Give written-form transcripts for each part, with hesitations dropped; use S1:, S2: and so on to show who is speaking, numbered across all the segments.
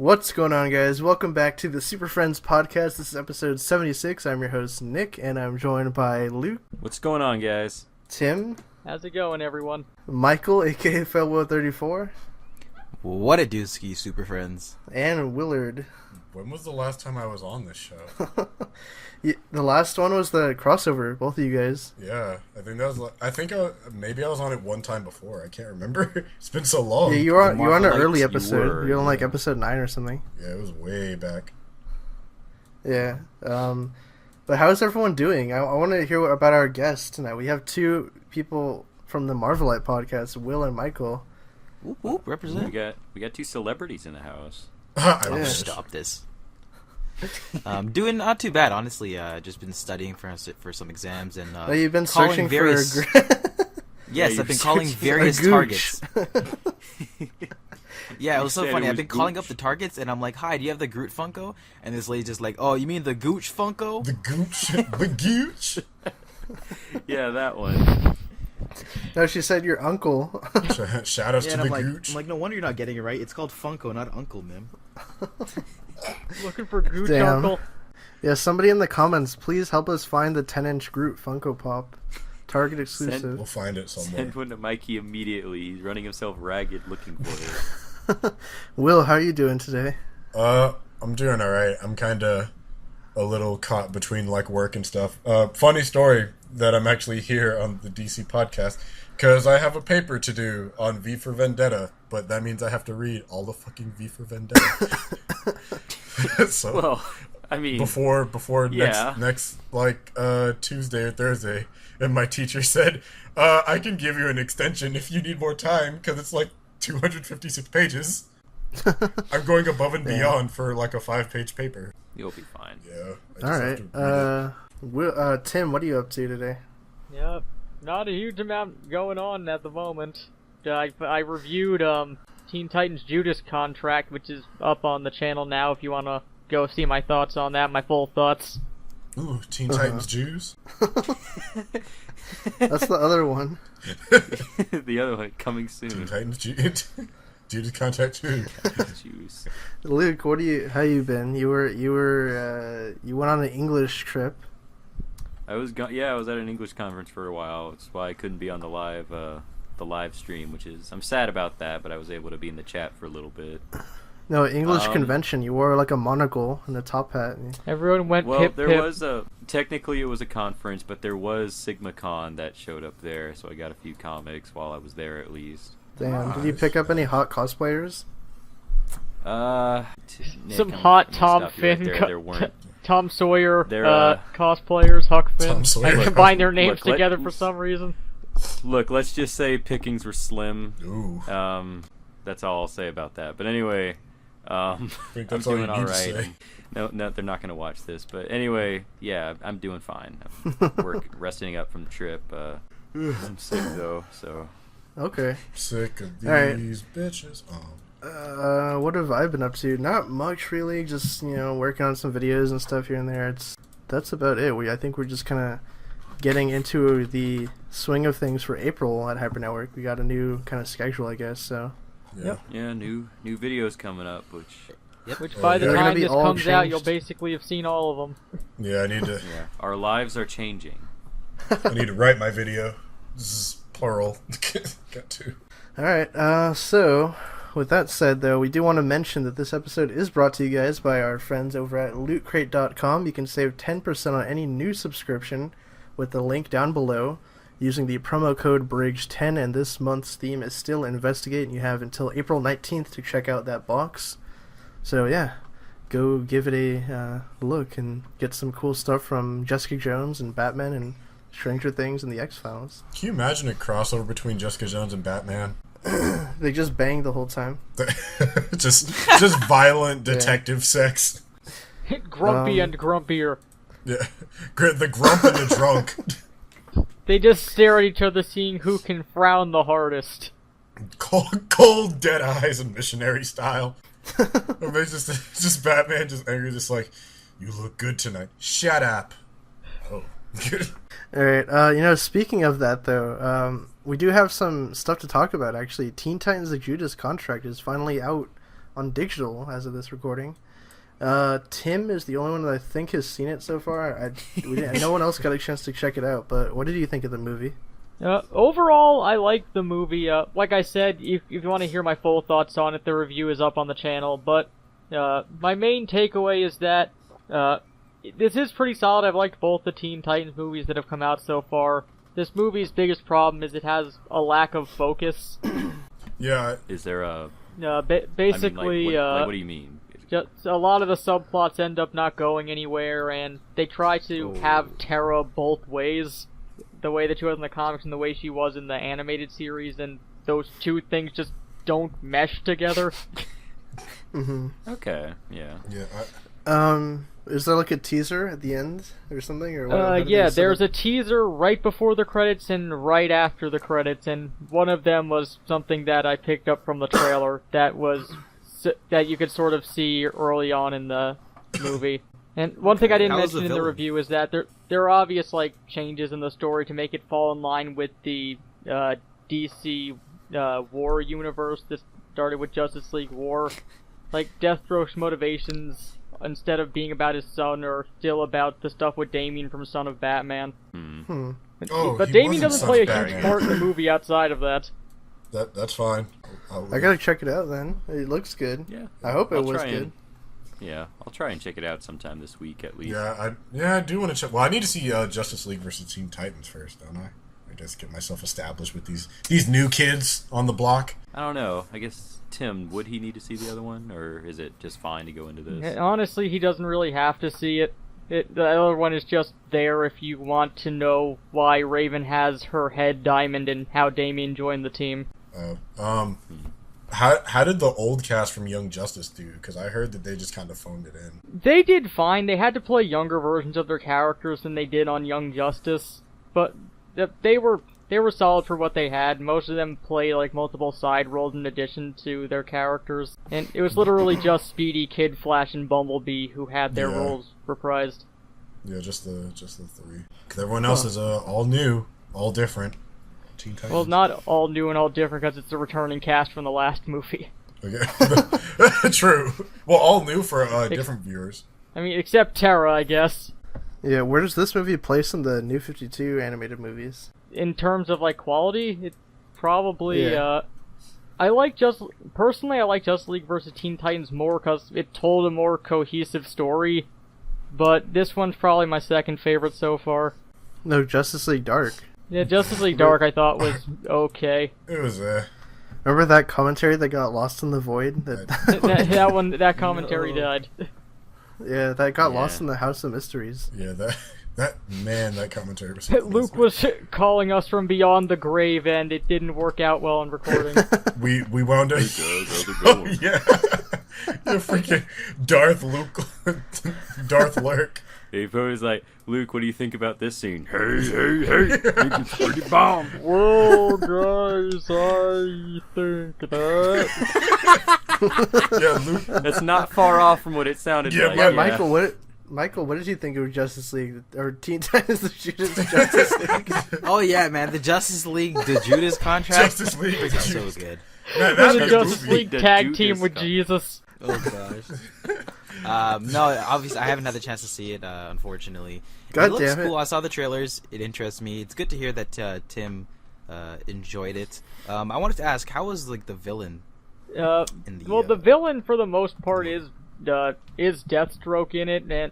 S1: What's going on, guys? Welcome back to the Superfriends podcast. This is episode 76. I'm your host, Nick, and I'm joined by Luke.
S2: What's going on, guys?
S1: Tim.
S3: How's it going, everyone?
S1: Michael, aka Fellow34.
S4: What a doozy, Superfriends.
S1: And Willard.
S5: When was the last time I was on this show?
S1: The last one was the crossover, both of you guys.
S5: Yeah, I think that was. Maybe I was on it one time before. I can't remember. It's been so long.
S1: Yeah, you were on an early episode. You're on
S5: yeah.
S1: episode 9 or something.
S5: Yeah, it was way back.
S1: Yeah. But how's everyone doing? I want to hear about our guests tonight. We have two people from the Marvelite podcast, Will and Michael.
S4: Whoop, whoop, represent.
S2: We got two celebrities in the house.
S1: Yeah.
S4: Stop this. Doing not too bad, honestly. Just been studying for some exams and
S1: You've been
S4: calling
S1: searching
S4: various.
S1: for a
S4: Yes, I've been calling various targets. Yeah, it was so funny. I've been calling up the targets, and I'm like, "Hi, do you have the Groot Funko?" And this lady's just like, "Oh, you mean the Gooch Funko?"
S5: The Gooch? The Gooch?
S2: Yeah, that one.
S1: No, she said your uncle.
S5: Shout outs to the
S4: I'm
S5: Gooch.
S4: like, no wonder you're not getting it right. It's called Funko, not Uncle, ma'am.
S3: Looking for Gooch
S1: Damn.
S3: Uncle?
S1: Yeah, somebody in the comments, please help us find the 10-inch Groot Funko Pop. Target exclusive.
S5: We'll find it somewhere.
S2: Send one to Mikey immediately. He's running himself ragged looking for it.
S1: Will, how are you doing today?
S5: I'm doing alright. I'm kinda a little caught between work and stuff. Funny story that I'm actually here on the DC podcast because I have a paper to do on V for Vendetta, but that means I have to read all the fucking V for Vendetta. So
S2: Well, I mean,
S5: before
S2: yeah.
S5: next Tuesday or Thursday, and my teacher said, I can give you an extension if you need more time because it's 256 pages. I'm going above and beyond for a 5-page paper.
S2: you'll be fine.
S5: Yeah.
S1: All right. Tim, what are you up to today?
S3: Yep. Not a huge amount going on at the moment. I reviewed Teen Titans Judas Contract, which is up on the channel now if you want to go see my thoughts on that, my full thoughts.
S5: Ooh, Teen Titans Jews?
S1: That's the other one.
S2: The other one coming soon.
S5: Teen Titans Judas Contract 2.
S2: Juice.
S1: Luke, how you been? You went on an English trip.
S2: I was at an English conference for a while. That's why I couldn't be on the live stream, which is I'm sad about that, but I was able to be in the chat for a little bit.
S1: No, English convention. You wore a monocle and a top hat.
S3: Everyone went
S2: Well,
S3: pip.
S2: was technically it was a conference, but there was SigmaCon that showed up there, so I got a few comics while I was there at least.
S1: Damn. Did you pick up any hot cosplayers?
S2: Nick,
S3: Some
S2: I'm
S3: hot
S2: gonna
S3: Tom
S2: stop you right
S3: Finn,
S2: there. There weren't.
S3: Tom Sawyer
S2: There,
S3: cosplayers, Huck Finn.
S5: Tom Sawyer.
S3: I combined their names
S2: Look,
S3: together for some reason.
S2: Look, let's just say pickings were slim.
S5: Ooh.
S2: That's all I'll say about that. But anyway,
S5: I think
S2: I'm
S5: that's all you
S2: doing
S5: need
S2: all
S5: to
S2: right.
S5: say.
S2: No, they're not gonna watch this. But anyway, yeah, I'm doing fine. I'm resting up from the trip. I'm sick though, so.
S1: Okay.
S5: Sick of these
S1: All right.
S5: bitches.
S1: What have I been up to? Not much, really. Just, working on some videos and stuff here and there. That's about it. I think we're just kind of getting into the swing of things for April at Hyper Network. We got a new kind of schedule, I guess, so.
S5: Yeah.
S2: Yeah, new videos coming up, which.
S3: Which by the
S1: They're gonna
S3: time
S1: be
S3: this
S1: all
S3: comes out,
S1: changed.
S3: you'll basically have seen all of them.
S5: Yeah, I need to.
S2: Yeah, our lives are changing.
S5: I need to write my video. This is plural. Got to.
S1: Alright, so, with that said, though, we do want to mention that this episode is brought to you guys by our friends over at lootcrate.com. You can save 10% on any new subscription with the link down below using the promo code BRIDGE10, and this month's theme is still Investigate, and you have until April 19th to check out that box. So, yeah, go give it a look and get some cool stuff from Jessica Jones and Batman and Stranger Things and the X-Files.
S5: Can you imagine a crossover between Jessica Jones and Batman?
S1: They just bang the whole time.
S5: just violent detective sex.
S3: Grumpy and grumpier.
S5: Yeah, the grump and the drunk.
S3: They just stare at each other, seeing who can frown the hardest.
S5: Cold dead eyes and missionary style. Everybody's just Batman, just angry, just like, you look good tonight. Shut up. Oh.
S1: Alright, speaking of that, though, we do have some stuff to talk about, actually. Teen Titans The Judas Contract is finally out on digital as of this recording. Tim is the only one that I think has seen it so far. No one else got a chance to check it out, but what did you think of the movie?
S3: Overall, I liked the movie. Like I said, if you want to hear my full thoughts on it, the review is up on the channel, but my main takeaway is that this is pretty solid. I've liked both the Teen Titans movies that have come out so far. This movie's biggest problem is it has a lack of focus.
S5: Yeah.
S2: Is there a...
S3: basically...
S2: what do you mean?
S3: Just a lot of the subplots end up not going anywhere, and they try to have Tara both ways. The way that she was in the comics and the way she was in the animated series, and those two things just don't mesh together.
S1: Mm-hmm.
S2: Okay, yeah.
S5: Yeah.
S1: Is there like a teaser at the end or something? Or what,
S3: yeah, there's a teaser right before the credits and right after the credits, and one of them was something that I picked up from the trailer that you could sort of see early on in the movie. And one thing I didn't mention in the review is that there are obvious changes in the story to make it fall in line with the DC War universe that started with Justice League War. Like Deathstroke's motivations, instead of being about his son, are still about the stuff with Damian from Son of Batman. But Damian doesn't play a huge part in the movie outside of that.
S5: That's fine.
S1: I gotta check it out then. It looks good.
S2: Yeah.
S1: I hope it was good.
S2: Yeah, I'll try and check it out sometime this week at least.
S5: Yeah, I do want to check. Well, I need to see Justice League versus Teen Titans first, don't I? I guess get myself established with these new kids on the block.
S2: I don't know. I guess Tim, would he need to see the other one, or is it just fine to go into this?
S3: Honestly, he doesn't really have to see it. The other one is just there if you want to know why Raven has her head diamond and how Damian joined the team.
S5: How did the old cast from Young Justice do? Because I heard that they just kind of phoned it in.
S3: They did fine. They had to play younger versions of their characters than they did on Young Justice, but they were solid for what they had. Most of them play multiple side roles in addition to their characters, and it was literally just Speedy, Kid Flash, and Bumblebee who had their roles reprised.
S5: Yeah, just the three. Because everyone else is all new, all different. Teen Titans.
S3: Well, not all new and all different because it's the returning cast from the last movie.
S5: Okay. True. Well, all new for different viewers.
S3: I mean, except Tara, I guess.
S1: Yeah, where does this movie place in the New 52 animated movies?
S3: In terms of quality, it probably.
S1: Yeah.
S3: I like Justice League versus Teen Titans more because it told a more cohesive story. But this one's probably my second favorite so far.
S1: No, Justice League Dark.
S3: Yeah, Justice League Dark I thought was okay.
S5: It was
S1: Remember that commentary that got lost in the void?
S3: That commentary died.
S1: Yeah, that got lost in the House of Mysteries.
S5: Yeah, that commentary was...
S3: Luke was calling us from beyond the grave, and it didn't work out well in recording.
S5: we wound up... Oh, yeah. You're freaking Darth Lurk.
S2: If I was like, Luke, what do you think about this scene? Hey, it's pretty bomb.
S3: Well, guys, I think that...
S5: Yeah, Luke...
S2: That's not far off from what it sounded like.
S1: Yeah, Michael, what did you think of Justice League or Teen Titans: The Judas Justice League?
S4: Oh yeah, man, the Justice League, the Judas contract.
S5: Justice League,
S4: so good.
S5: Man, that's
S3: the Justice League tag team with Jesus.
S4: Oh gosh. No, obviously I haven't had the chance to see it, unfortunately.
S1: God
S4: it looks
S1: damn it.
S4: cool. I saw the trailers. It interests me. It's good to hear that Tim enjoyed it. I wanted to ask, how was the villain?
S3: The villain for the most part is Deathstroke in it, and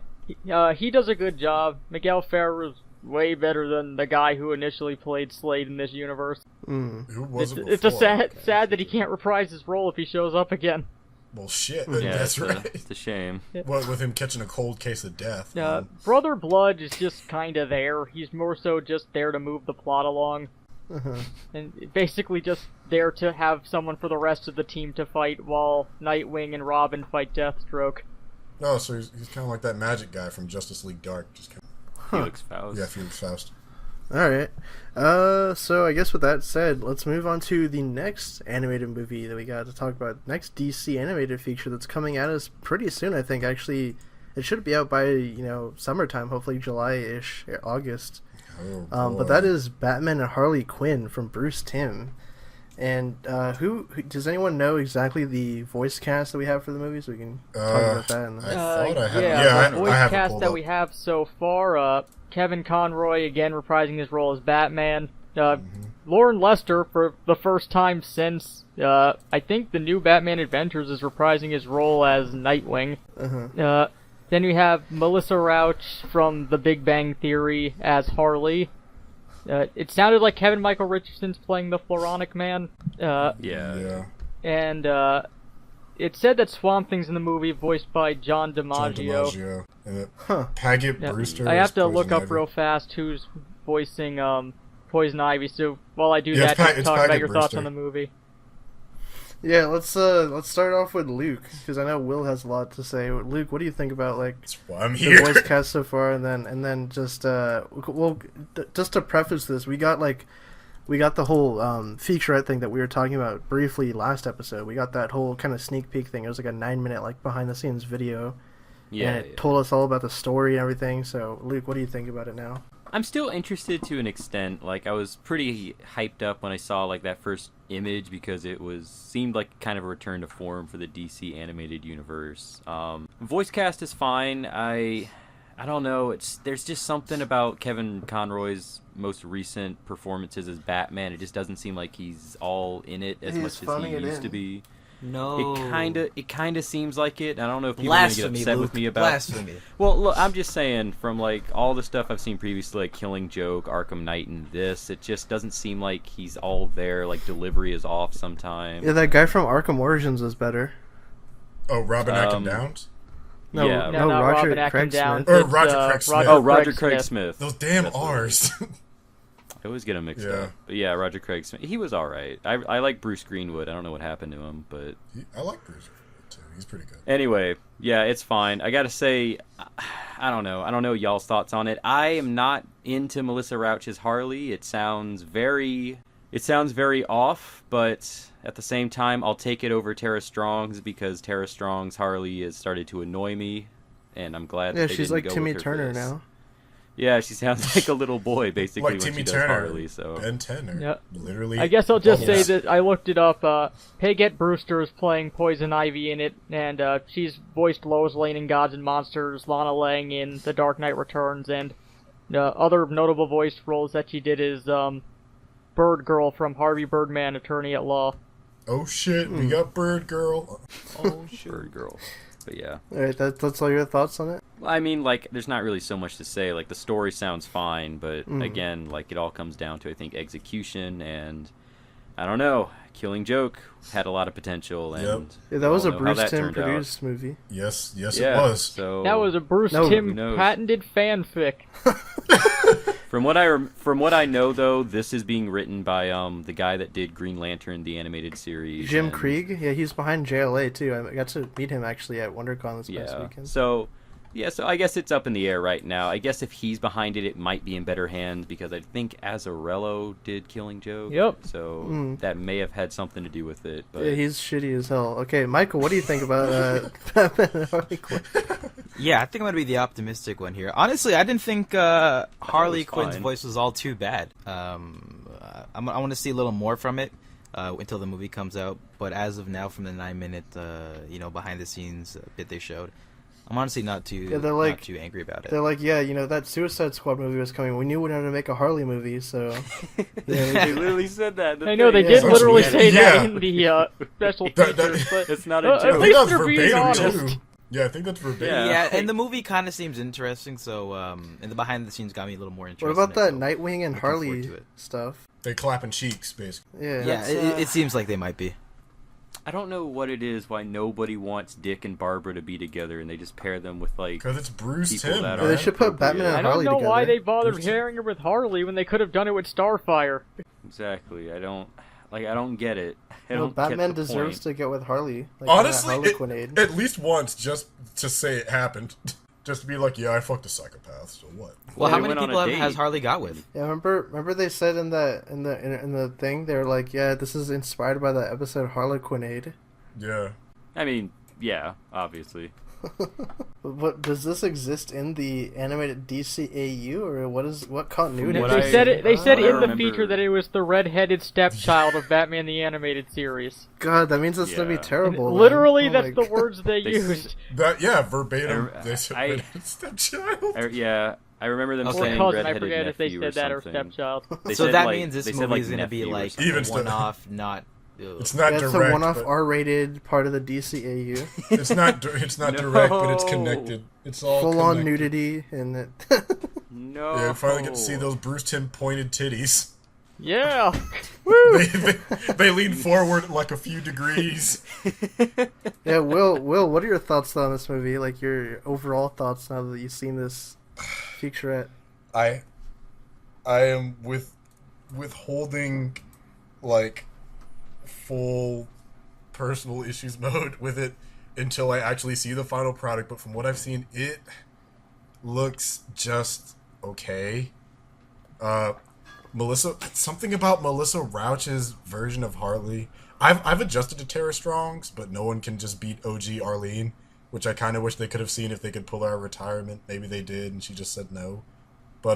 S3: he does a good job. Miguel Ferrer is way better than the guy who initially played Slade in this universe.
S5: Who was it
S3: It's sad that he can't reprise his role if he shows up again.
S5: Well, shit.
S2: Yeah,
S5: that's right.
S2: It's a shame.
S5: What with him catching a cold case of death?
S3: Brother Blood is just kind of there. He's more so just there to move the plot along. And basically just there to have someone for the rest of the team to fight while Nightwing and Robin fight Deathstroke.
S5: Oh, so he's kind of like that magic guy from Justice League Dark. Just kind of...
S2: Felix Faust.
S5: Yeah, Felix Faust.
S1: Alright. So I guess with that said, let's move on to the next animated movie that we got to talk about. Next DC animated feature that's coming at us pretty soon, I think. Actually, it should be out by, summertime, hopefully July-ish, August.
S5: Oh,
S1: but that is Batman and Harley Quinn from Bruce Timm. And who does anyone know exactly the voice cast that we have for the movie, so we can talk about that? And
S5: I thought I had.
S3: The voice
S5: I have it
S3: cast
S5: pulled
S3: that
S5: up.
S3: we have so far: Kevin Conroy again reprising his role as Batman. Lauren Lester for the first time since I think the new Batman Adventures is reprising his role as Nightwing. Then we have Melissa Rauch from The Big Bang Theory as Harley. It sounded like Kevin Michael Richardson's playing the Floronic Man.
S2: Yeah.
S3: And it said that Swamp Thing's in the movie, voiced by John DiMaggio.
S5: And Paget Brewster.
S3: I have
S5: is
S3: to
S5: Poison
S3: look up
S5: Ivy.
S3: real fast who's voicing Poison Ivy. So while I do
S5: Yeah,
S3: that, just
S5: it's
S3: talk about
S5: Paget
S3: your thoughts
S5: Brewster.
S3: on the movie.
S1: Yeah, let's start off with Luke, because I know Will has a lot to say. Luke, what do you think about
S5: That's why I'm
S1: the
S5: here.
S1: voice cast so far? And then just just to preface this, we got the whole featurette thing that we were talking about briefly last episode. We got that whole kind of sneak peek thing. It was like a 9-minute like behind the scenes video, and it told us all about the story and everything. So Luke, what do you think about it now?
S2: I'm still interested to an extent. Like, I was pretty hyped up when I saw like that first image because it seemed like kind of a return to form for the DC animated universe. Voice cast is fine. I don't know. There's just something about Kevin Conroy's most recent performances as Batman. It just doesn't seem like he's all in it as
S1: He's
S2: much as
S1: phoning
S2: he
S1: it
S2: used
S1: in.
S2: to be.
S4: No.
S2: It kind of seems like it. I don't know if people are going to get
S4: Blasphemy,
S2: upset
S4: Luke.
S2: with me about.
S4: Blasphemy.
S2: Well, look, I'm just saying, from like all the stuff I've seen previously, like Killing Joke, Arkham Knight, and this, it just doesn't seem like he's all there. Like, delivery is off sometimes.
S1: Yeah, that guy from Arkham Origins is better.
S5: Oh, Robin Atkin Downs?
S1: No,
S2: Yeah.
S3: No, not
S1: Roger
S3: Robin
S1: Craig
S3: Atkinson.
S1: Smith.
S5: Or Roger Craig Smith.
S2: Oh, Roger Craig Smith.
S5: Those damn
S2: That's what it
S5: R's.
S2: I always get him mixed
S5: Yeah.
S2: up. But yeah, Roger Craig Smith. He was alright. I like Bruce Greenwood. I don't know what happened to him, but
S5: I like Bruce too. He's pretty good.
S2: anyway, yeah, it's fine. I gotta say, I don't know y'all's thoughts on it. I am not into Melissa Rauch's Harley. It sounds very off, but at the same time, I'll take it over Tara Strong's because Tara Strong's Harley has started to annoy me, and I'm glad.
S1: Yeah,
S2: that they
S1: she's
S2: didn't
S1: like
S2: go
S1: Timmy
S2: with her for
S1: Turner
S2: this.
S1: now.
S2: Yeah, she sounds like a little boy basically
S5: Like
S2: when
S5: Timmy
S2: she does
S5: Turner,
S2: Harley. So
S5: Ben Turner.
S3: Yeah.
S5: Literally.
S3: I guess I'll just say
S5: almost.
S3: that I looked it up. Paget Brewster is playing Poison Ivy in it, and she's voiced Lois Lane in Gods and Monsters, Lana Lang in The Dark Knight Returns, and other notable voice roles that she did is Bird Girl from Harvey Birdman, Attorney at Law.
S5: Oh shit, we got Bird Girl.
S2: oh, Bird Girl. But yeah.
S1: Alright, that's all your thoughts on it?
S2: I mean, like, there's not really so much to say. Like, the story sounds fine, but again, like, it all comes down to, I think, execution, and I don't know. Killing Joke had a lot of potential, and
S1: Yeah, that was
S2: we
S1: a
S2: all know how
S1: Bruce
S2: that
S1: Timm
S2: turned out.
S1: produced movie.
S5: Yes, it
S2: Yeah,
S5: was.
S2: So
S3: That was a Bruce
S1: No,
S3: Timm
S2: who knows?
S3: patented fanfic.
S2: From what I know, though, this is being written by the guy that did Green Lantern, the animated series.
S1: Jim
S2: and-
S1: Krieg? Yeah, he's behind JLA too. I got to meet him actually at WonderCon this past
S2: Yeah.
S1: weekend.
S2: So I guess it's up in the air right now. I guess if he's behind it, it might be in better hands because I think Azzarello did Killing Joke.
S3: Yep.
S2: So that may have had something to do with it. But
S1: Yeah, he's shitty as hell. Okay, Michael, what do you think about Batman and Harley Quinn?
S4: Yeah, I think I'm gonna be the optimistic one here. Honestly, I didn't think Harley Quinn's
S2: fine.
S4: voice was all too bad. I want to see a little more from it until the movie comes out. But as of now, from the 9-minute, behind the scenes bit they showed, I'm honestly not too not too angry about it.
S1: They're like, yeah, that Suicide Squad movie was coming. We knew we wanted to make a Harley movie, so
S2: they literally said that.
S3: I know they did
S1: Yeah.
S3: literally
S5: Yeah.
S3: say that
S5: Yeah.
S3: in the special
S5: That-
S3: features, but
S2: It's not a
S3: at
S2: joke.
S5: I think
S3: least
S5: that's
S3: they're being
S5: verbatim
S3: honest.
S5: too. Yeah, I think that's verbatim.
S2: Yeah.
S4: Yeah, and the movie kind of seems interesting. So, and the behind the scenes got me a little more interested.
S1: what about that
S4: in it, so
S1: Nightwing and
S4: looking forward
S1: Harley
S4: to it.
S1: stuff?
S5: They clapping cheeks, basically.
S1: Yeah,
S4: Yeah,
S1: that's,
S4: it seems like they might be.
S2: I don't know what it is why nobody wants Dick and Barbara to be together, and they just pair them with like.
S5: Because it's Bruce
S2: People
S5: Timm.
S2: that
S1: Yeah, they
S2: are
S1: should put Batman and
S3: I don't
S1: Harley
S3: know
S1: together.
S3: why they bothered
S5: Bruce-
S3: pairing her with Harley when they could have done it with Starfire.
S2: Exactly. I don't get it. I
S1: Well,
S2: don't
S1: Batman
S2: get the
S1: deserves
S2: point.
S1: to get with Harley. Like,
S5: Honestly,
S1: Harley Quinn.
S5: at least once, just to say it happened. Just to be like, yeah, I fucked a psychopath, so what?
S4: Well,
S2: They
S4: how many
S2: went on
S4: people
S2: a
S4: has
S2: date.
S4: Harley got with?
S1: Yeah, remember they said in the thing, they were like, yeah, this is inspired by the episode Harlequinade.
S5: Yeah.
S2: I mean, yeah, obviously.
S1: What does this exist in the animated DCAU, or what continuity?
S2: What
S3: They said it. They said
S2: I
S3: in the
S2: remember-
S3: feature that it was the red-headed stepchild of Batman the Animated Series.
S1: God, that means it's gonna be
S2: Yeah.
S1: terrible. man.
S3: Literally,
S1: Oh
S3: that's
S1: my
S3: the
S1: God.
S3: words they
S2: They
S3: used.
S5: Verbatim.
S2: I-
S5: They said
S2: I-
S5: stepchild.
S2: Yeah, I remember them
S4: Okay.
S3: Or
S2: saying
S3: cousin, I
S2: redheaded
S3: forget if they
S2: nephew
S3: said that or
S2: something.
S3: stepchild.
S2: They
S4: So
S2: said,
S4: that
S2: like-
S4: means this
S2: they
S4: movie
S2: said, like,
S4: is gonna be
S2: nephew or
S4: like
S2: something.
S5: Even
S4: a
S5: still-
S4: one-off, not.
S5: It's not
S1: Yeah, it's
S5: direct.
S1: a one-off
S5: but
S1: R-rated part of the DCAU.
S5: It's not. It's not
S2: No.
S5: direct, but it's connected. It's all
S1: Full-on
S5: connected.
S1: nudity and it.
S2: No.
S5: Yeah, we finally get to see those Bruce Timm pointed titties.
S3: Yeah. Woo!
S5: They lean forward like a few degrees.
S1: Yeah, Will, what are your thoughts on this movie? Like your overall thoughts now that you've seen this featurette?
S5: I am withholding like full personal issues mode with it until I actually see the final product, but from what I've seen, it looks just okay. Something about Melissa Rauch's version of Harley. I've adjusted to Tara Strong's, but no one can just beat OG Arlene, which I kind of wish they could have seen if they could pull her out of retirement. Maybe they did, and she just said no. But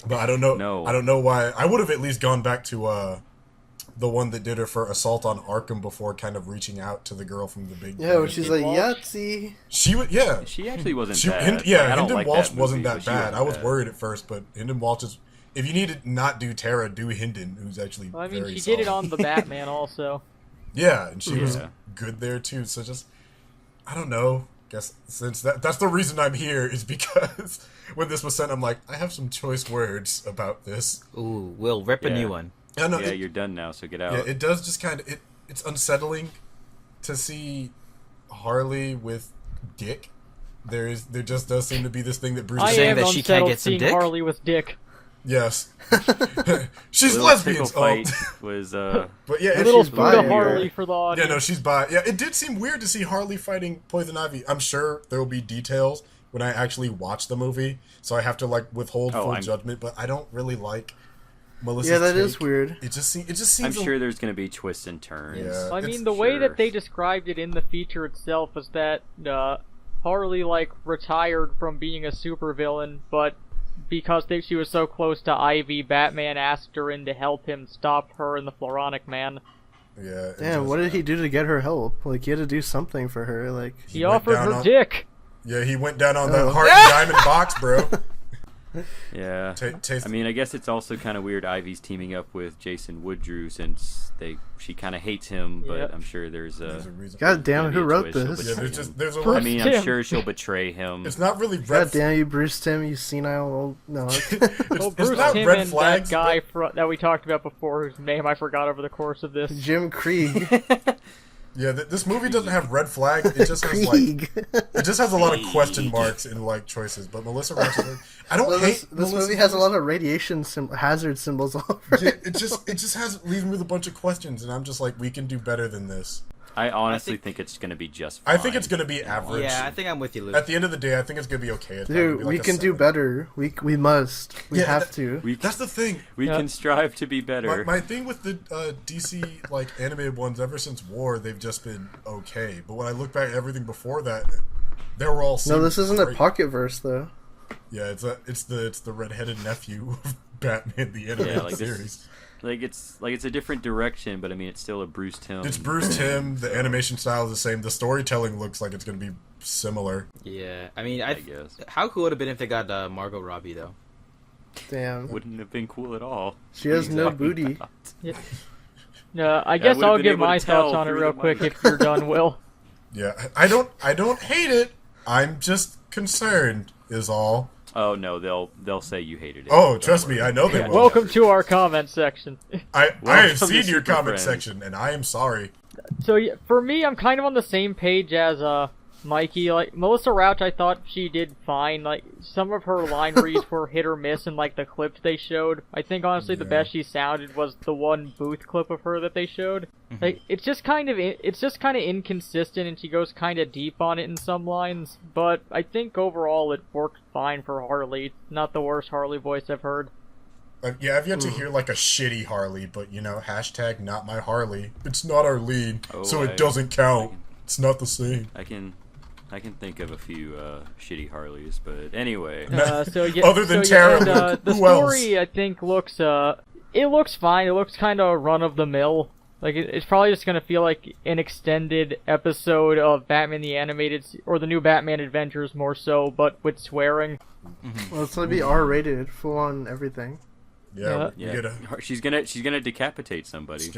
S5: but I don't know.
S2: No.
S5: I don't know why. I would have at least gone back to the one that did her for Assault on Arkham before kind of reaching out to the girl from the big.
S1: Yeah, when she's like
S3: Walsh?
S1: Yahtzee.
S5: She would. Yeah,
S2: She actually wasn't
S5: she,
S2: bad.
S5: yeah.
S2: Like, I don't
S5: Hynden
S2: like
S5: Walsh
S2: that movie,
S5: wasn't
S2: but
S5: that
S2: she
S5: bad.
S2: wasn't
S5: I was
S2: bad.
S5: worried at first, but Hynden Walsh is. If you need to not do Tara, do Hynden, who's actually.
S3: Well, I mean,
S5: very
S3: she did it
S5: solid.
S3: on the Batman also.
S5: Yeah, and she was
S2: Yeah.
S5: good there too. So just, I don't know. Guess since that's the reason I'm here is because when this was sent, I'm like, I have some choice words about this.
S4: Ooh, Will, rip a
S2: Yeah.
S4: new one.
S5: I know.
S2: Yeah, you're done now, so get out.
S5: Yeah, it does just kind of it's unsettling to see Harley with Dick. There just does seem to be this thing that Bruce.
S3: I
S4: saying
S3: am
S4: that she can't
S3: unsettled
S4: get some
S3: seeing
S4: dick?
S3: Harley with dick.
S5: Yes, she's
S2: Little
S5: lesbians.
S2: tickle
S5: Oh.
S2: fight was
S5: But yeah,
S3: A
S5: and
S3: little
S5: she's
S3: Buddha
S1: bi,
S3: Harley
S1: yeah.
S3: for the
S5: Yeah,
S3: audience.
S5: no, she's bi. Yeah, it did seem weird to see Harley fighting Poison Ivy. I'm sure there will be details when I actually watch the movie, so I have to like withhold
S2: Oh,
S5: full
S2: I'm-
S5: judgment. But I don't really like Melissa's
S1: Yeah, that
S5: take.
S1: is weird.
S5: It just seems.
S2: I'm sure there's going to be twists and turns.
S5: Yeah.
S3: I
S5: It's-
S3: mean, the way
S2: Sure.
S3: that they described it in the feature itself was that Harley, like, retired from being a supervillain, but because she was so close to Ivy, Batman asked her in to help him stop her and the Floronic Man.
S5: Yeah. it
S1: Damn,
S5: just-
S1: what did he do to get her help? Like, he had to do something for her. Like,
S3: He
S5: went
S3: offered
S5: down
S3: her
S5: on-
S3: dick.
S5: Yeah, he went down on
S1: Oh.
S5: that heart and diamond box, bro.
S2: Yeah.
S5: Taste.
S2: I mean, I guess it's also kind of weird Ivy's teaming up with Jason Woodrue since she kind of hates him, but
S3: Yep.
S2: I'm sure there's
S5: there's a
S2: a...
S5: reason.
S1: God damn,
S2: gonna
S1: who
S2: be a
S1: wrote
S2: twist, she'll
S1: this?
S5: Yeah,
S2: betray
S5: there's a
S2: him.
S5: lot.
S2: I mean,
S3: Tim.
S2: I'm sure she'll betray him.
S5: It's not really
S1: God
S5: red.
S1: damn you, Bruce Timm, you senile old. No.
S3: Oh,
S5: It's
S3: Bruce
S5: not
S3: Timm
S5: red
S3: and
S5: flags,
S3: that guy that we talked about before, whose name I forgot over the course of this.
S1: Jim Krieg.
S5: Yeah, this movie doesn't have red flags. It just has like
S1: Krieg.
S5: it just has a lot of question marks in like choices. But Melissa Rauch, I don't
S1: Well,
S5: hate
S1: this
S5: Melissa
S1: movie has a
S5: Rauch.
S1: lot of radiation hazard symbols all over
S5: Yeah,
S1: it.
S5: it just has leaves me with a bunch of questions, and I'm just like, we can do better than this.
S2: I honestly think it's going to be just fine.
S5: I think it's gonna be average.
S4: Yeah, I think I'm with you, Luke.
S5: At the end of the day, I think it's gonna be okay. It's probably
S1: Dude,
S5: gonna be
S1: we
S5: like a
S1: can do
S5: 7.
S1: better. We must. We
S5: Yeah,
S1: have
S5: that-
S1: to.
S2: We,
S5: That's the thing.
S2: we
S3: Yeah.
S2: can strive to be better.
S5: My thing with the DC like animated ones, ever since War, they've just been okay. But when I look back at everything before that, they were all.
S1: No, this isn't a
S5: great.
S1: pocket verse though.
S5: Yeah, it's the redheaded nephew of Batman the animated
S2: Yeah, like this-
S5: series.
S2: it's a different direction, but I mean, it's still a Bruce Timm.
S5: It's Bruce Timm. The animation style is the same. The storytelling looks like it's going to be similar.
S4: Yeah, I mean,
S2: I guess.
S4: how cool would it have been if they got Margot Robbie though?
S1: Damn.
S2: Wouldn't have been cool at all.
S1: She has no
S2: Exactly.
S1: booty.
S3: No, I
S2: Yeah,
S3: guess
S2: would've
S3: I'll
S2: been
S3: give
S2: able to
S3: my
S2: tell
S3: thoughts on it
S2: through
S3: real
S2: the
S3: quick
S2: mic.
S3: if you're done, Will.
S5: Yeah, I don't hate it. I'm just concerned. Is all.
S2: Oh no, they'll say you hated it.
S5: Oh,
S2: Don't
S5: trust me,
S2: worry.
S5: I know they will.
S3: Welcome to our comment section.
S5: I
S2: Welcome
S5: have
S2: to
S5: seen your comment
S2: Superfriends.
S5: section, and I am sorry.
S3: So yeah, for me, I'm kind of on the same page as Mikey. Like Melissa Rauch, I thought she did fine. Like some of her line reads were hit or miss in like the clips they showed. I think honestly the
S5: Yeah.
S3: best she sounded was the one booth clip of her that they showed. Like it's just kind of inconsistent, and she goes kind of deep on it in some lines. But I think overall it worked fine for Harley. Not the worst Harley voice I've heard.
S5: Yeah, I've yet to hear like a shitty Harley, but hashtag not my Harley. It's not our lead,
S2: Oh,
S5: so
S2: I-
S5: it doesn't count. It's not the same.
S2: I can I can think of a few shitty Harleys, but anyway.
S5: Other than
S3: Tara,
S5: Luke,
S3: the
S5: who else?
S3: story I think looks it looks fine. It looks kind of run of the mill. Like it's probably just gonna feel like an extended episode of Batman the Animated or the new Batman Adventures more so, but with swearing.
S1: Well, it's gonna be R-rated, full on everything.
S5: Yeah,
S2: Yeah, she's gonna decapitate somebody.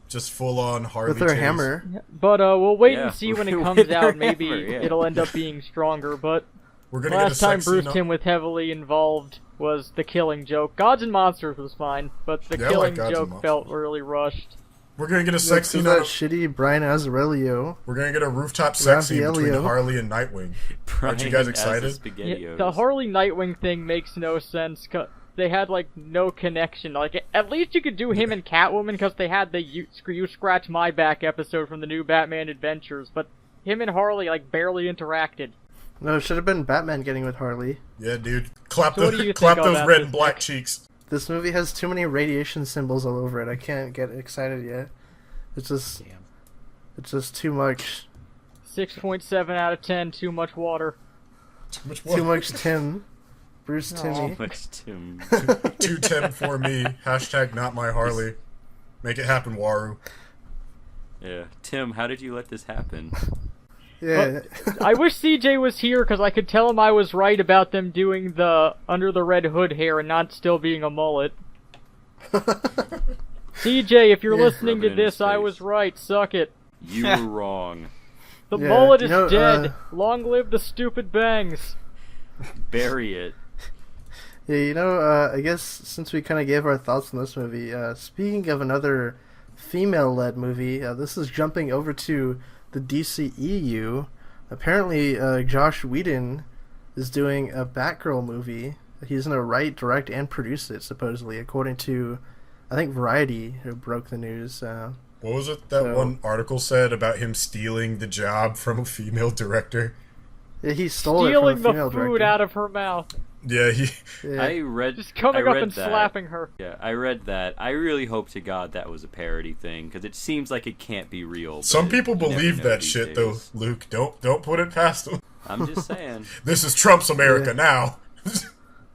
S5: Just full on Harley
S1: With her
S5: chase.
S1: hammer.
S3: But we'll wait
S2: Yeah.
S3: and see when it
S2: With
S3: comes
S2: her
S3: out. Maybe
S2: hammer, yeah.
S3: it'll end up being stronger. But
S5: We're gonna get a
S3: last time
S5: sex
S3: Bruce
S5: scene
S3: Timm was heavily involved was the Killing Joke. Gods and Monsters was fine, but the
S5: Yeah, I like
S3: Killing
S5: Gods and
S3: Joke
S5: Monsters.
S3: felt really rushed.
S5: We're gonna get a sex scene.
S1: that shitty Brian Azzarello.
S5: We're gonna get a rooftop sex scene between
S1: Raffaello.
S5: Harley and Nightwing. Aren't you guys excited?
S3: Yeah, the Harley Nightwing thing makes no sense. They had like no connection. Like at least you could do him and Catwoman because they had the you Scratch My Back episode from the new Batman Adventures, but him and Harley like barely interacted.
S1: No, it should have been Batman getting with Harley.
S5: Yeah, dude. Clap,
S3: So what do you
S5: clap
S3: think
S5: those
S3: about
S5: red
S3: this,
S5: and black
S3: Nick?
S5: cheeks.
S1: This movie has too many radiation symbols all over it. I can't get excited yet. It's just too much.
S3: 6.7 out of 10. Too much water.
S1: Too much Tim. Bruce Timmy.
S2: Much Tim.
S5: Too Tim for me. Hashtag not my Harley. Make it happen, Waru.
S2: Yeah, Tim, how did you let this happen?
S1: Yeah.
S3: I wish CJ was here because I could tell him I was right about them doing the under the red hood hair and not still being a mullet. CJ, if you're
S1: Yeah.
S3: listening to
S2: Rub it in his
S3: this, I
S2: face.
S3: was right. Suck it.
S2: You were wrong.
S3: The
S1: Yeah,
S3: mullet is
S1: you know,
S3: dead. Long live the stupid bangs.
S2: Bury it.
S1: Yeah, you know, I guess since we kind of gave our thoughts on this movie, speaking of another female-led movie, this is jumping over to the DCEU. Apparently, Josh Whedon is doing a Batgirl movie. He's going to write, direct, and produce it, supposedly, according to, I think, Variety, who broke the news.
S5: What was it that one article said about him stealing the job from a female director?
S1: Yeah, he stole
S3: Stealing
S1: it from
S3: the
S1: a female
S3: food
S1: director.
S3: out of her mouth.
S5: Yeah,
S1: Yeah.
S2: I read.
S3: Just coming
S2: I
S3: up
S2: read
S3: and
S2: that.
S3: slapping her.
S2: Yeah, I read that. I really hope to God that was a parody thing because it seems like it can't be real. but
S5: some people
S2: you never
S5: believe
S2: know
S5: that
S2: these
S5: shit,
S2: days.
S5: though, Luke. Don't put it past them.
S2: I'm just saying.
S5: This is Trump's America
S1: Yeah.
S5: now.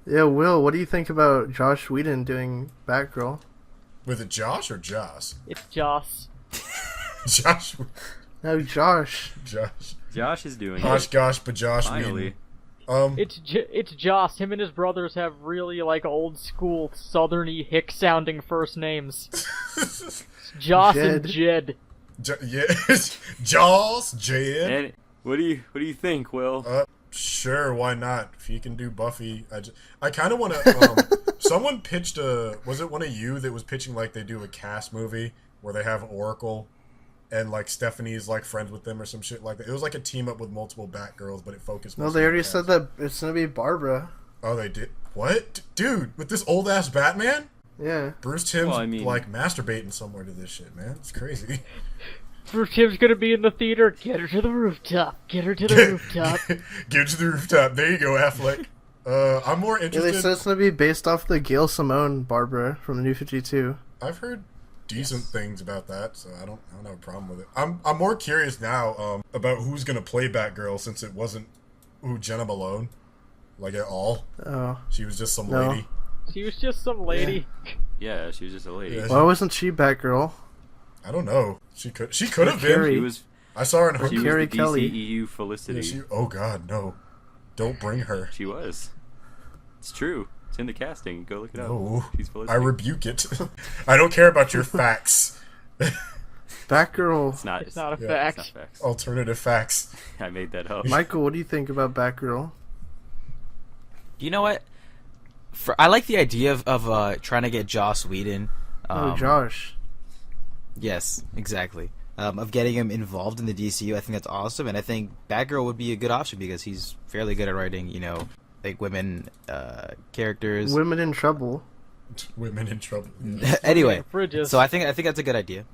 S1: Yeah, Will, what do you think about Josh Whedon doing Batgirl?
S5: Was it Josh or Joss?
S3: It's Joss.
S5: Josh.
S1: No, Josh.
S5: Josh.
S2: Josh is doing
S5: Gosh,
S2: it.
S5: gosh, but Josh
S2: Finally.
S5: Whedon.
S3: It's Joss. Him and his brothers have really like old school southerny hick sounding first names. Joss and Jed.
S5: Yeah, Jaws, Jed.
S2: And what do you think, Will?
S5: Sure, why not? If you can do Buffy, I kind of want to. Someone pitched was it one of you that was pitching like they do a cast movie where they have Oracle and like Stephanie's like friends with them or some shit like that. It was like a team up with multiple Batgirls, but it focused.
S1: No,
S5: mostly
S1: they
S5: on
S1: already
S5: cast.
S1: said that it's gonna be Barbara.
S5: Oh, they did. What, dude? With this old ass Batman?
S1: Yeah.
S5: Bruce Timm's
S2: Well, I mean-
S5: like masturbating somewhere to this shit, man. It's crazy.
S3: Bruce Timm's gonna be in the theater. Get her to the rooftop. Get her to the rooftop.
S5: Get to the rooftop. There you go, Affleck. I'm more
S1: Yeah,
S5: interested.
S1: they said it's gonna be based off the Gail Simone Barbara from the New 52.
S5: I've heard decent things about that, so I don't have a problem with it. I'm more curious now about who's gonna play Batgirl since it wasn't Jenna Malone, like at all.
S1: Oh.
S5: She was just some
S1: No.
S5: lady.
S3: She was just some lady.
S2: Yeah, she was just a lady.
S5: Yeah.
S1: Why wasn't she Batgirl?
S5: I don't know. She could have been.
S1: Carrie.
S2: She was.
S5: I saw her in her.
S2: She was
S1: Carrie
S2: the
S1: Kelly.
S2: DCEU Felicity.
S5: Yeah, oh God, no! Don't bring her.
S2: She was. It's true. It's in the casting. Go look it up.
S5: No,
S2: She's Felicity.
S5: I rebuke it. I don't care about your facts.
S1: Batgirl.
S2: It's not.
S3: It's not a
S5: Yeah,
S3: fact.
S2: It's not facts.
S5: Alternative facts.
S2: I made that up.
S1: Michael, what do you think about Batgirl?
S4: You know what? I like the idea of trying to get Joss Whedon.
S1: Oh, Josh.
S4: Yes, exactly. Of getting him involved in the DCU, I think that's awesome, and I think Batgirl would be a good option because he's fairly good at writing, like women characters.
S1: Women in Trouble.
S5: Women in trouble.
S4: Anyway,
S3: Fridges.
S4: so I think that's a good idea.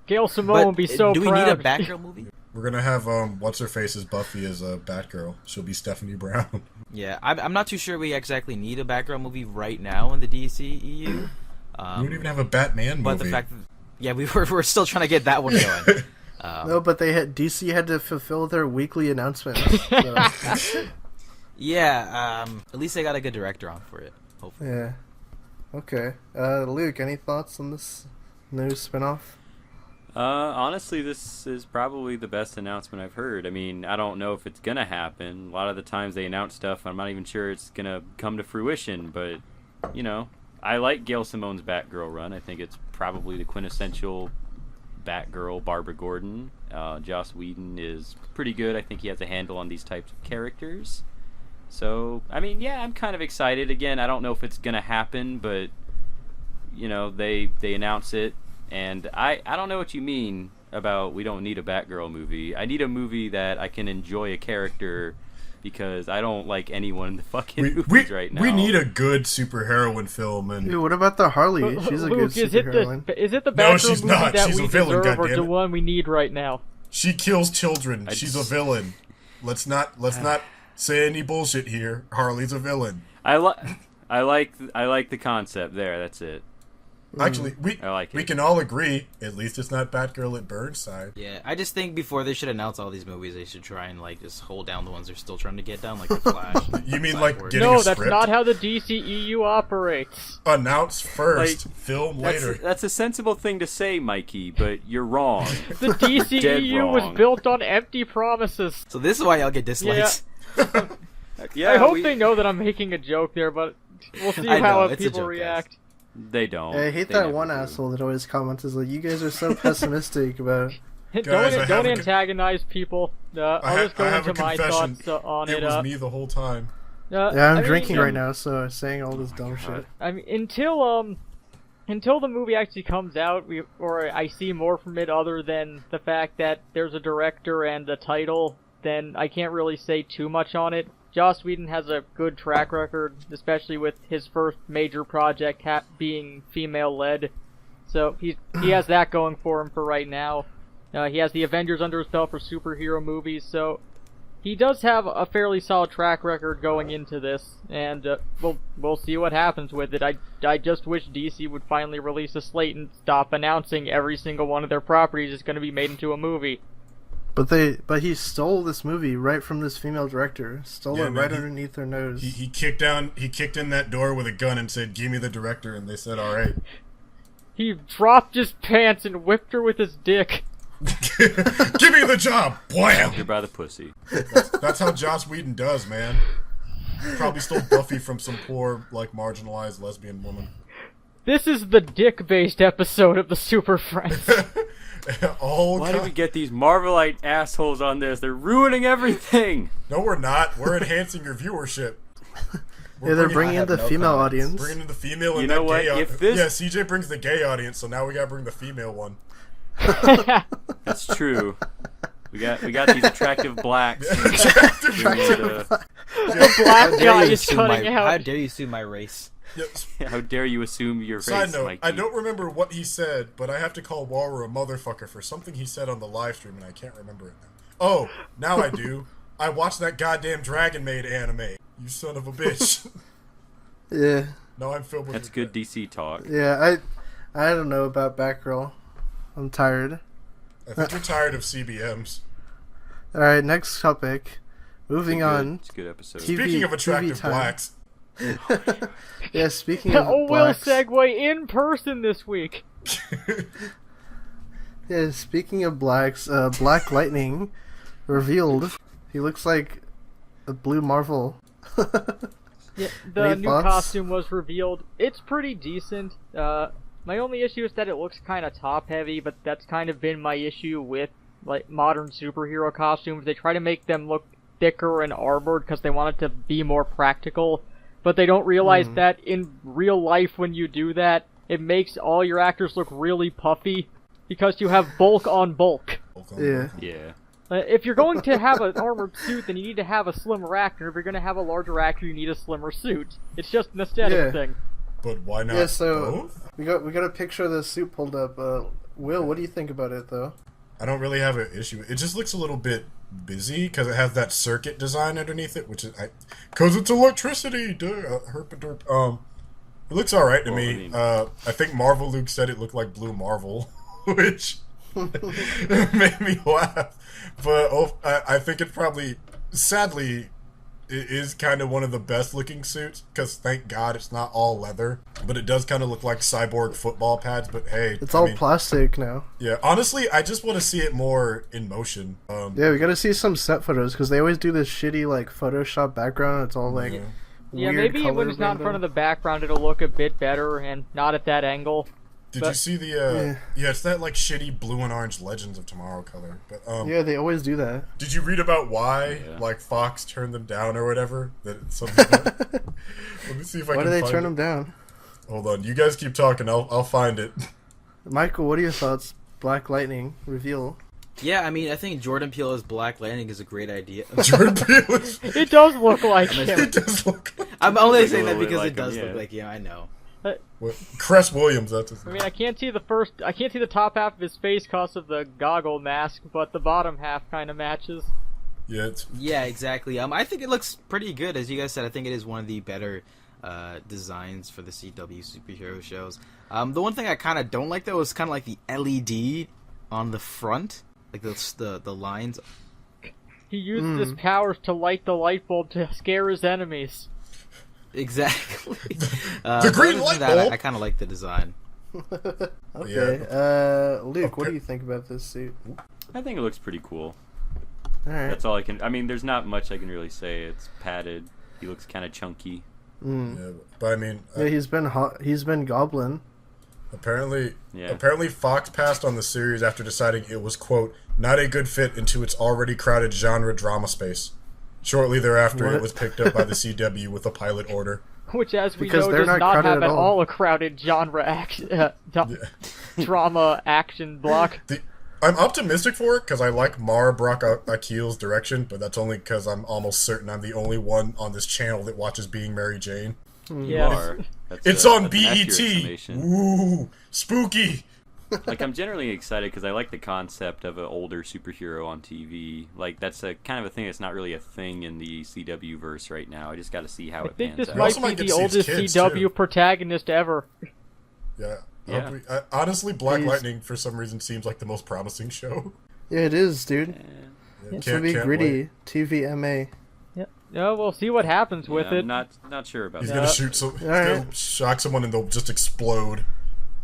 S3: Gail Simone would be so
S4: do we
S3: proud.
S4: need a Batgirl movie?
S5: We're gonna have what's her face as Buffy as a Batgirl. She'll be Stephanie Brown.
S4: Yeah, I'm not too sure we exactly need a Batgirl movie right now in the DCEU.
S5: We don't even have a Batman movie.
S4: But the fact that we're still trying to get that one going.
S1: No, but DC had to fulfill their weekly announcements. So.
S4: Yeah, at least they got a good director on for it, hopefully.
S1: Yeah. Okay. Luke, any thoughts on this new spinoff?
S2: Honestly, this is probably the best announcement I've heard. I mean, I don't know if it's gonna happen. A lot of the times they announce stuff, I'm not even sure it's gonna come to fruition. But, you know, I like Gail Simone's Batgirl run. I think it's probably the quintessential Batgirl, Barbara Gordon. Joss Whedon is pretty good. I think he has a handle on these types of characters. So, I mean, yeah, I'm kind of excited. Again, I don't know if it's gonna happen, but, you know, they announce it. And I don't know what you mean about we don't need a Batgirl movie. I need a movie that I can enjoy a character because I don't like anyone in the fucking movies right now.
S5: We need a good superheroine film. And
S1: Dude, what about the Harley? She's a good superheroine.
S3: Is it the Batgirl
S5: No, she's
S3: movie
S5: not.
S3: that
S5: She's
S3: we
S5: a villain,
S3: deserve, or
S5: goddammit.
S3: the one we need right now?
S5: she kills children. She's a villain. Let's not say any bullshit here. Harley's a villain.
S2: I like the concept there. That's it.
S5: Actually,
S2: I like
S5: we
S2: it.
S5: can all agree, at least it's not Batgirl at Burnside.
S4: Yeah, I just think before they should announce all these movies, they should try and like just hold down the ones they're still trying to get down, like the Flash.
S5: You mean
S4: Flash
S5: like
S4: Gordon.
S5: getting
S3: No,
S5: a
S3: that's
S5: script?
S3: not how the DCEU operates.
S5: Announce first,
S2: Like,
S5: film later.
S2: That's a sensible thing to say, Mikey, but you're wrong.
S3: The DCEU was
S2: wrong.
S3: built on empty promises.
S4: So this is why y'all get dislikes.
S2: Yeah,
S3: I hope they know that I'm making a joke there, but we'll see
S4: I know,
S3: how
S4: it's a
S3: people
S4: joke,
S3: react.
S2: They don't.
S1: I hate
S2: They
S1: that
S2: never
S1: one
S2: do.
S1: asshole that always comments is like, you guys are so pessimistic about.
S5: Guys, I have
S3: Don't
S5: a
S3: antagonize people. I'll just go
S5: I have
S3: into
S5: a
S3: my
S5: confession.
S3: thoughts on
S5: It
S3: it.
S5: was me the whole time.
S1: Yeah, I'm drinking right now, so I'm saying all this dumb shit.
S3: I mean, until the movie actually comes out, or I see more from it other than the fact that there's a director and a title, then I can't really say too much on it. Joss Whedon has a good track record, especially with his first major project being female-led. So he has that going for him for right now. He has the Avengers under his belt for superhero movies, so he does have a fairly solid track record going into this, and we'll see what happens with it. I just wish DC would finally release a slate and stop announcing every single one of their properties is going to be made into a movie.
S1: But he stole this movie right from this female director. Stole
S5: Yeah,
S1: it
S5: man,
S1: right
S5: he-
S1: underneath their nose.
S5: He kicked in that door with a gun and said, "Give me the director," and they said, "All right."
S3: He dropped his pants and whipped her with his dick.
S5: Give me the job, wham!
S2: You're by the pussy.
S5: That's how Joss Whedon does, man. Probably stole Buffy from some poor, like, marginalized lesbian woman.
S3: This is the dick-based episode of the Superfriends.
S2: Why do we get these Marvelite assholes on this? They're ruining everything.
S5: No, we're not. We're enhancing your viewership.
S1: Yeah, they're bringing
S4: I
S1: in
S4: have
S1: the
S4: no
S1: female
S4: comments.
S1: audience.
S5: Bringing in the female and
S2: You
S5: that
S2: know what?
S5: gay
S2: If this-
S5: Yeah, CJ brings the gay audience, so now we gotta bring the female one.
S2: That's true. We got these attractive blacks.
S1: Attractive.
S3: The black guy is
S4: assume
S3: cutting
S4: How
S3: out.
S4: dare you assume my race?
S5: Yes.
S2: How dare you assume your
S5: Side
S2: race,
S5: note,
S2: Mikey?
S5: I don't remember what he said, but I have to call Waru a motherfucker for something he said on the live stream, and I can't remember it now. Oh, now I do. I watched that goddamn Dragon Maid anime. You son of a bitch.
S1: Yeah,
S5: Now I'm filled with
S2: That's good DC talk.
S1: yeah. I don't know about Batgirl. I'm tired.
S5: I think you're tired of CBMs.
S1: All right, next topic. Moving on.
S2: It's a good episode.
S1: TV
S5: Speaking of attractive
S1: time.
S5: blacks,
S1: Yeah, speaking of
S3: We'll
S1: blacks.
S3: segue in person this week.
S1: Yeah, speaking of blacks, Black Lightning revealed. He looks like a blue Marvel.
S3: Yeah, the
S1: Any
S3: new
S1: thoughts?
S3: costume was revealed. It's pretty decent. My only issue is that it looks kind of top heavy, but that's kind of been my issue with like modern superhero costumes. They try to make them look thicker and armored because they want it to be more practical, but they don't realize that in real life when you do that, it makes all your actors look really puffy because you have bulk on bulk.
S1: Yeah.
S2: Yeah.
S3: If you're going to have an armored suit, then you need to have a slimmer actor. If you're going to have a larger actor, you need a slimmer suit. It's just an aesthetic
S1: Yeah.
S3: thing.
S5: but why not
S1: Yeah, so
S5: both?
S1: we got a picture of the suit pulled up. Will, what do you think about it though?
S5: I don't really have an issue. It just looks a little bit busy because it has that circuit design underneath it, which is because it's electricity. Herp and derp. It looks all right to
S2: Well,
S5: me.
S2: I mean-
S5: I think Marvel Luke said it looked like Blue Marvel, which It made me laugh. But I think it probably, sadly, it is kind of one of the best looking suits, because thank God it's not all leather, but it does kind of look like cyborg football pads. But hey,
S1: It's all plastic now.
S5: yeah, honestly, I just want to see it more in motion.
S1: Yeah, we gotta see some set photos, because they always do this shitty, like, Photoshop background. It's all, like,
S3: Yeah,
S1: weird
S3: maybe
S1: color
S3: when it's not in
S1: random.
S3: front of the background, it'll look a bit better and not at that angle.
S5: Did
S3: But-
S5: you see the yeah, it's that like shitty blue and orange Legends of Tomorrow color. But
S1: Yeah, they always do that.
S5: did you read about why
S2: Yeah.
S5: like Fox turned them down or whatever? That something let me see if I
S1: Why
S5: can
S1: do they
S5: find
S1: turn
S5: it.
S1: them down?
S5: Hold on, you guys keep talking. I'll find it.
S1: Michael, what are your thoughts? Black Lightning reveal.
S4: Yeah, I mean, I think Jordan Peele as Black Lightning is a great idea.
S5: Jordan Peele is,
S3: It does look like him.
S5: it does look like
S4: I'm only
S2: Like a
S4: saying that
S2: little bit
S4: because
S2: like
S4: it does
S2: him,
S4: look
S2: yeah.
S4: like him. I know.
S5: what, Cress Williams. That's his
S3: I
S5: name.
S3: mean, I can't see the top half of his face because of the goggle mask, but the bottom half kind of matches.
S5: Yeah, it's
S4: Yeah, exactly. I think it looks pretty good, as you guys said. I think it is one of the better designs for the CW superhero shows. The one thing I kind of don't like though is kind of like the LED on the front, like the lines.
S3: He used his powers to light the light bulb to scare his enemies.
S4: Exactly.
S5: The green light bulb?
S4: I kind of like the design.
S1: Okay, Luke, what do you think about this suit?
S2: I think it looks pretty cool.
S1: Alright.
S2: That's all I can. I mean, there's not much I can really say. It's padded. He looks kind of chunky.
S5: yeah, but I mean,
S1: Yeah, he's been Goblin.
S5: apparently
S2: Yeah.
S5: Fox passed on the series after deciding it was quote not a good fit into its already crowded genre drama space. Shortly thereafter,
S1: What?
S5: it was picked up by the CW with a pilot order.
S3: Which, as we
S1: Because
S3: know,
S1: they're
S3: does
S1: not
S3: not
S1: crowded
S3: have
S1: at
S3: at
S1: all.
S3: all a crowded genre drama action block.
S5: I'm optimistic for it because I like Mara Brock Akil's direction, but that's only because I'm almost certain I'm the only one on this channel that watches Being Mary Jane.
S3: Yeah.
S2: Bar. That's
S5: It's
S2: a-
S5: on
S2: that's an accurate
S5: BET.
S2: summation.
S5: Ooh, spooky.
S2: Like, I'm generally excited because I like the concept of an older superhero on TV. Like, that's a kind of a thing that's not really a thing in the CW verse right now. I just got to see how
S3: I
S2: it
S3: think
S2: pans
S3: this
S2: out.
S3: might
S5: also
S3: be
S5: might get
S3: the
S5: to see his
S3: oldest
S5: kids,
S3: CW
S5: too.
S3: protagonist ever.
S5: Yeah.
S2: Yeah.
S5: Honestly, Black
S1: Please.
S5: Lightning for some reason seems like the most promising show.
S1: Yeah, it is, dude.
S5: Yeah,
S1: It's gonna be gritty.
S5: wait.
S1: TVMA.
S3: No, we'll see what happens with
S2: Yeah,
S3: it.
S2: I'm not sure about
S5: He's
S2: that.
S5: gonna shoot some. He's
S1: Alright.
S5: gonna shock someone and they'll just explode.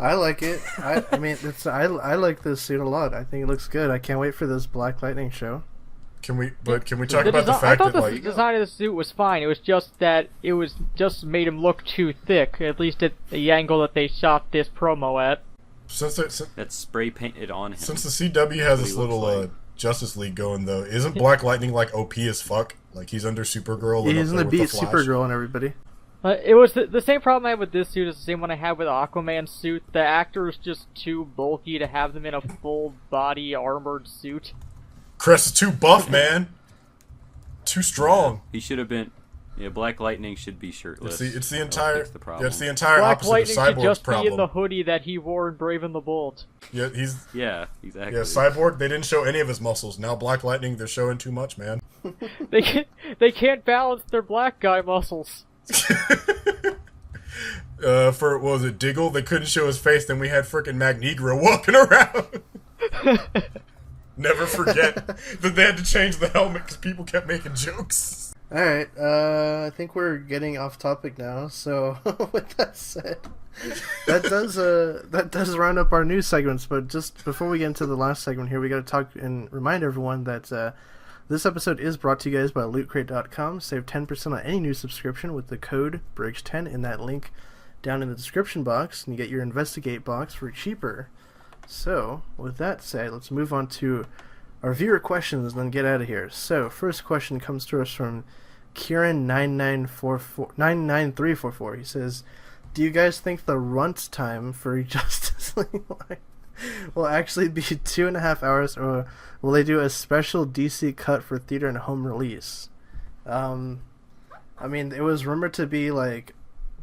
S1: I like it. I mean, I like this suit a lot. I think it looks good. I can't wait for this Black Lightning show.
S5: Can we talk
S3: The
S5: about the
S3: desi- I
S5: fact
S3: thought
S5: that
S3: the
S5: like
S3: design of the suit was fine. It was just that it was just made him look too thick, at least at the angle that they shot this promo at.
S5: since
S2: That's spray painted on him.
S5: the CW has
S2: What
S5: this
S2: he
S5: little
S2: looks like.
S5: Justice League going though, isn't Black Lightning like OP as fuck? Like he's under Supergirl. and
S1: He's
S5: up
S1: in
S5: there
S1: the
S5: with
S1: beat
S5: Flash?
S1: Supergirl and everybody.
S3: It was the same problem I had with this suit as the same one I had with Aquaman's suit. The actor is just too bulky to have them in a full body armored suit.
S5: Crest is too buff, man. Too strong.
S2: He should have been. Yeah, Black Lightning should be shirtless.
S5: It's the
S2: That'll
S5: entire
S2: fix the problem.
S5: it's the entire
S3: Black
S5: opposite
S3: Lightning
S5: of
S3: should
S5: Cyborg's
S3: just
S5: problem.
S3: be in the hoodie that he wore in Brave and the Bold.
S5: Yeah, he's
S2: Yeah, exactly.
S5: yeah, Cyborg, they didn't show any of his muscles. Now Black Lightning, they're showing too much, man.
S3: They can't balance their black guy muscles.
S5: For what was it, Diggle? They couldn't show his face, then we had frickin' Magnegra walking around. Never forget that they had to change the helmet because people kept making jokes.
S1: Alright, I think we're getting off topic now, so with that said, that does round up our news segments, but just before we get into the last segment here, we gotta talk and remind everyone that this episode is brought to you guys by LootCrate.com. Save 10% on any new subscription with the code BRIGS10 in that link down in the description box, and you get your Investigate box for cheaper. So, with that said, let's move on to our viewer questions and then get out of here. So, first question comes to us from Kieran99344. He says, do you guys think the runt time for Justice League will actually be 2.5 hours, or will they do a special DC cut for theater and home release? I mean, it was rumored to be like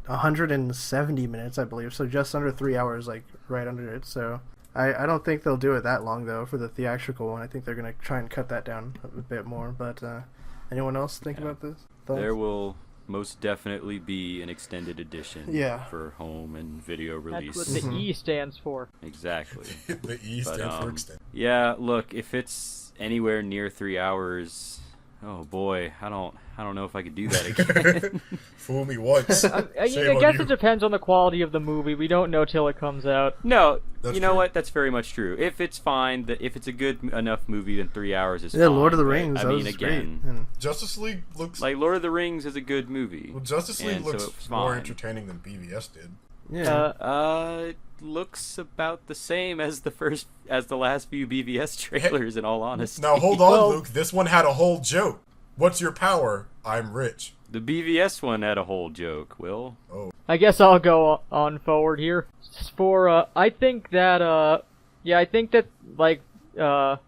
S1: 170 minutes, I believe, so just under 3 hours, like right under it. So I don't think they'll do it that long though for the theatrical one. I think they're gonna try and cut that down a bit more. But anyone else think about this? Thoughts?
S2: most definitely be an extended edition for home and video release.
S3: That's what the E stands for.
S2: Exactly.
S5: The E stands for extended.
S2: Yeah, look, if it's anywhere near 3 hours, oh boy, I don't know if I could do that again.
S5: Fool me once.
S3: I guess it depends on the quality of the movie. We don't know till it comes out.
S2: No,
S5: That's
S2: you know
S5: true.
S2: what? That's very much true. If it's fine, if it's a good enough movie, then 3 hours is fine.
S1: Yeah, Lord of the
S2: but,
S1: Rings.
S2: I
S1: That
S2: mean,
S1: was
S2: again,
S1: great. And
S5: Justice League looks
S2: like Lord of the Rings is a good movie.
S5: well. Justice League
S2: and so
S5: looks
S2: it's
S5: more
S2: fine.
S5: entertaining than BVS did.
S1: yeah.
S2: It looks about the same as the last few BVS trailers. In all honesty,
S5: Now hold on,
S3: Well-
S5: Luke. This one had a whole joke. What's your power? I'm rich.
S2: the BVS one had a whole joke. Will
S3: I guess I'll go on forward here. I think that, like,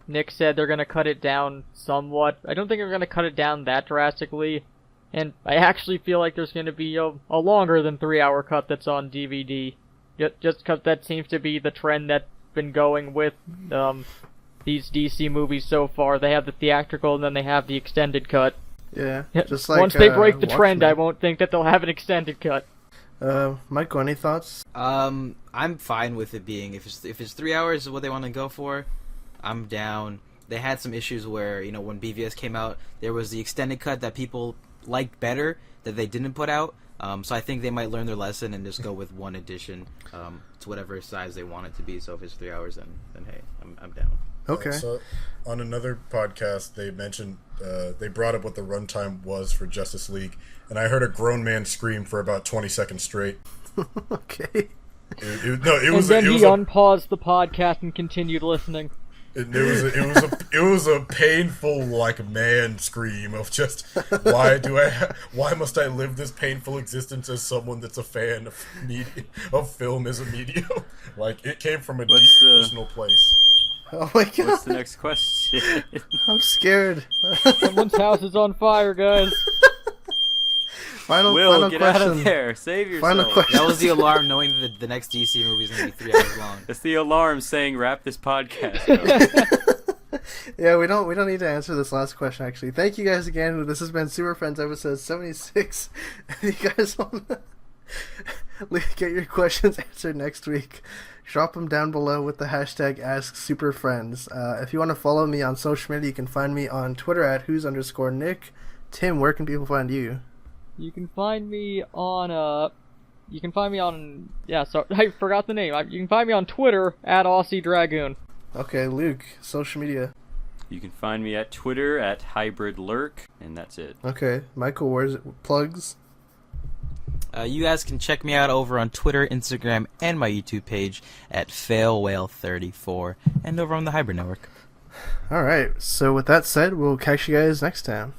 S3: Nick said, they're gonna cut it down somewhat. I don't think they're gonna cut it down that drastically. And I actually feel like there's gonna be a longer than 3 hour cut that's on DVD. Just because that seems to be the trend that's been going with, these DC movies so far. They have the theatrical and then they have the extended cut.
S1: Yeah. Just like
S3: Once they break the trend, I
S1: Watchmen.
S3: won't think that they'll have an extended cut.
S1: Michael, any thoughts?
S4: I'm fine with it being if it's 3 hours is what they want to go for, I'm down. They had some issues where when BVS came out, there was the extended cut that people liked better that they didn't put out. So I think they might learn their lesson and just go with one edition to whatever size they want it to be. So if it's 3 hours, then hey, I'm down.
S1: Okay.
S5: So on another podcast, they mentioned they brought up what the runtime was for Justice League, and I heard a grown man scream for about 20 seconds straight.
S1: Okay.
S5: It was
S3: And then he unpaused the podcast and continued listening.
S5: It was a painful man scream of just why must I live this painful existence as someone that's a fan of film as a medium. Like it came from a deep personal place.
S1: Oh my god.
S2: what's the next question?
S1: I'm scared.
S3: Someone's house is on fire, guys.
S1: Final
S2: Will, get
S1: question.
S2: out of there! Save yourself.
S1: Final question.
S4: That was the alarm, knowing that the next DC movie is going to be 3 hours long.
S2: That's the alarm saying wrap this podcast up.
S1: Yeah, we don't need to answer this last question, actually. Thank you guys again. This has been Super Friends episode 76. If you guys want to get your questions answered next week, drop them down below with the hashtag AskSuperFriends. If you want to follow me on social media, you can find me on Twitter at who's_Nick. Tim, where can people find you?
S3: You can find me on, I forgot the name. You can find me on Twitter at Aussie Dragoon.
S1: Okay, Luke, social media.
S2: You can find me at Twitter at HybridLurk, and that's it.
S1: Okay, Michael, where's it? Plugs?
S4: You guys can check me out over on Twitter, Instagram, and my YouTube page at FailWhale34, and over on the Hybrid Network.
S1: Alright, so with that said, we'll catch you guys next time.